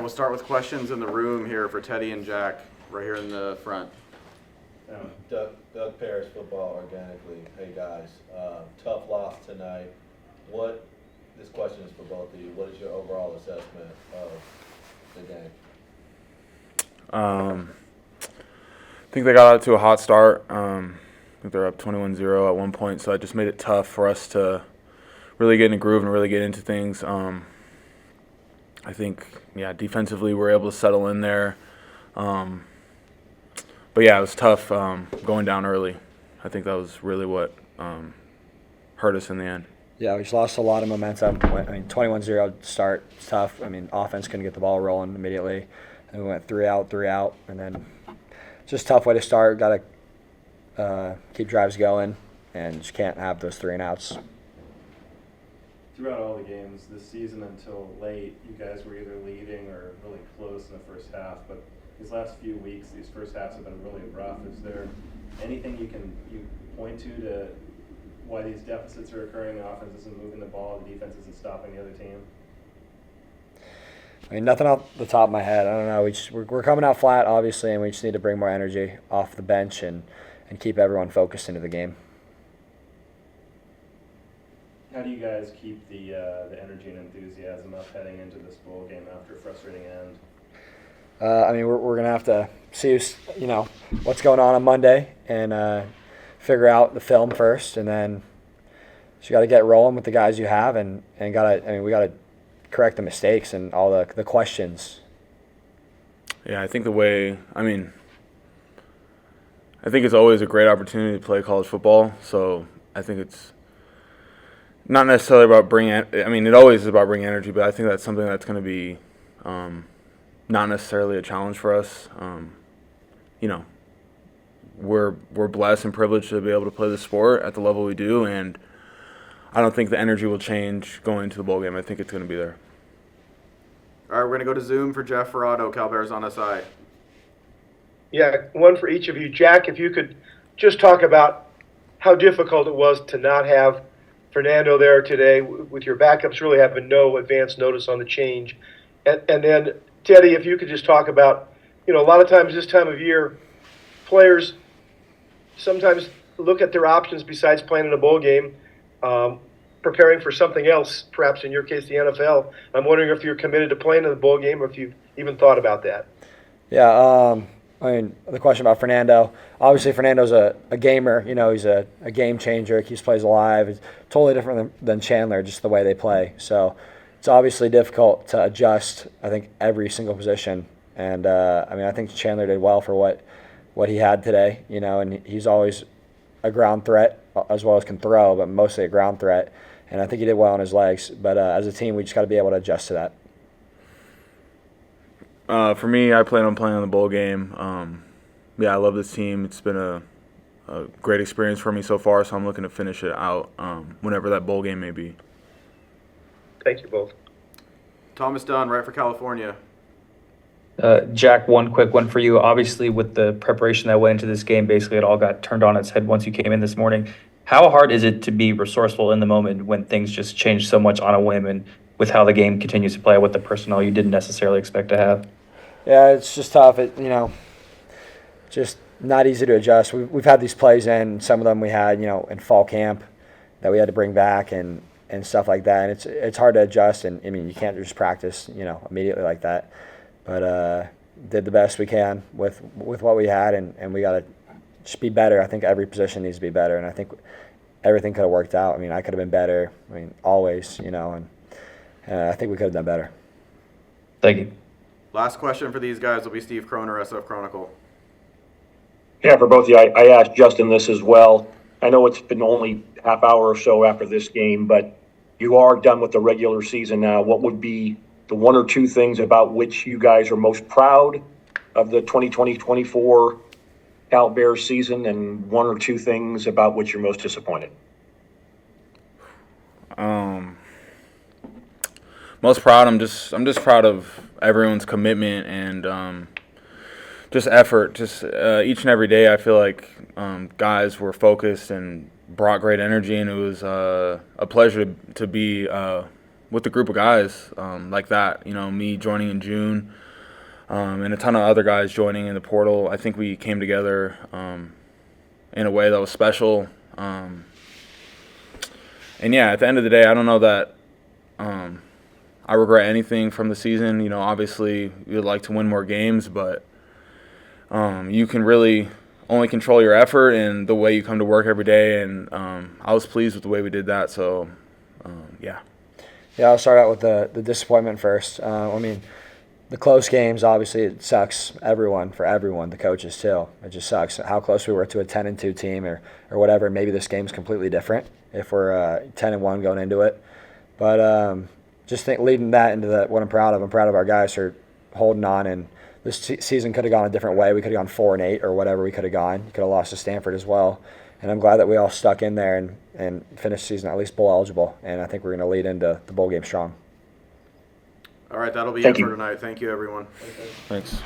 we'll start with questions in the room here for Teddye and Jack, right here in the front. Doug Paris, Football Organically. Hey guys, tough loss tonight. This question is for both of you. What is your overall assessment of the game? I think they got out to a hot start. I think they're up 21-0 at one point, so it just made it tough for us to really get in a groove and really get into things. I think, defensively we're able to settle in there. But, it was tough going down early. I think that was really what hurt us in the end. Yeah, we just lost a lot of momentum. 21-0 start, it's tough. Offense couldn't get the ball rolling immediately. And we went 3 out, and then just a tough way to start. Got to keep drives going, and just can't have those 3 and outs. Throughout all the games this season until late, you guys were either leading or really close in the first half. But these last few weeks, these first halves have been really rough. Is there anything you point to why these deficits are occurring? The offense isn't moving the ball, the defense isn't stopping the other team? Nothing off the top of my head. I don't know. We're coming out flat, obviously, and we just need to bring more energy off the bench and keep everyone focused into the game. How do you guys keep the energy and enthusiasm up heading into this bowl game after a frustrating end? We're gonna have to see what's going on Monday and figure out the film first, and then you got to get rolling with the guys you have, and we gotta correct the mistakes and all the questions. Yeah, I think I think it's always a great opportunity to play college football. So I think it's not necessarily about it always is about bringing energy, but I think that's something that's going to be not necessarily a challenge for us. We're blessed and privileged to be able to play the sport at the level we do, and I don't think the energy will change going into the bowl game. I think it's going to be there. All right, we're going to go to Zoom for Jeff Ferrato, Cal Bears on SI. Yeah, one for each of you. Jack, if you could just talk about how difficult it was to not have Fernando there today with your backups really having no advance notice on the change. And then, Teddye, if you could just talk about, a lot of times this time of year, players sometimes look at their options besides playing in a bowl game, preparing for something else, perhaps in your case the NFL. I'm wondering if you're committed to playing in the bowl game or if you've even thought about that. Yeah, the question about Fernando, obviously Fernando's a gamer, he's a game changer, keeps plays alive. It's totally different than Chandler, just the way they play. So it's obviously difficult to adjust, I think, every single position. And, I think Chandler did well for what he had today, and he's always a ground threat as well as can throw, but mostly a ground threat. And I think he did well on his legs. But as a team, we just got to be able to adjust to that. For me, I plan on playing in the bowl game. I love this team. It's been a great experience for me so far, so I'm looking to finish it out whenever that bowl game may be. Thank you both. Thomas Dunn, right for California. Jack, one quick one for you. Obviously, with the preparation that went into this game, basically it all got turned on its head once you came in this morning. How hard is it to be resourceful in the moment when things just change so much on a whim and with how the game continues to play with the personnel you didn't necessarily expect to have? Yeah, it's just tough. Just not easy to adjust. We've had these plays in. Some of them we had, in fall camp that we had to bring back and stuff like that. And it's hard to adjust. And you can't just practice, immediately like that. But did the best we can with what we had, and we got to just be better. I think every position needs to be better, and I think everything could have worked out. I could have been better. Always, and I think we could have done better. Thank you. Last question for these guys will be Steve Kroner, SF Chronicle. Yeah, for both of you, I asked Justin this as well. I know it's been only half hour or so after this game, but you are done with the regular season now. What would be the one or two things about which you guys are most proud of the 2020-24 Cal Bears season, and one or two things about which you're most disappointed? Most proud. I'm just proud of everyone's commitment and just effort. Just each and every day, I feel like guys were focused and brought great energy, and it was a pleasure to be with a group of guys like that. You know, me joining in June, and a ton of other guys joining in the portal. I think we came together in a way that was special. And yeah, at the end of the day, I don't know that I regret anything from the season. You know, obviously we would like to win more games, but you can really only control your effort and the way you come to work every day. And I was pleased with the way we did that. So, yeah. Yeah, I'll start out with the disappointment first. I mean, the close games, obviously, it sucks for everyone, the coaches too. It just sucks how close we were to a 10-2 team or whatever. Maybe this game's completely different if we're 10-1 going into it. But just leading that into what I'm proud of. I'm proud of our guys for holding on, and this season could have gone a different way. We could have gone 4-8 or whatever we could have gone. Could have lost to Stanford as well. And I'm glad that we all stuck in there and finished the season at least bowl eligible. And I think we're going to lead into the bowl game strong. All right, that'll be Thank it you. for tonight. Thank you, everyone. Thanks.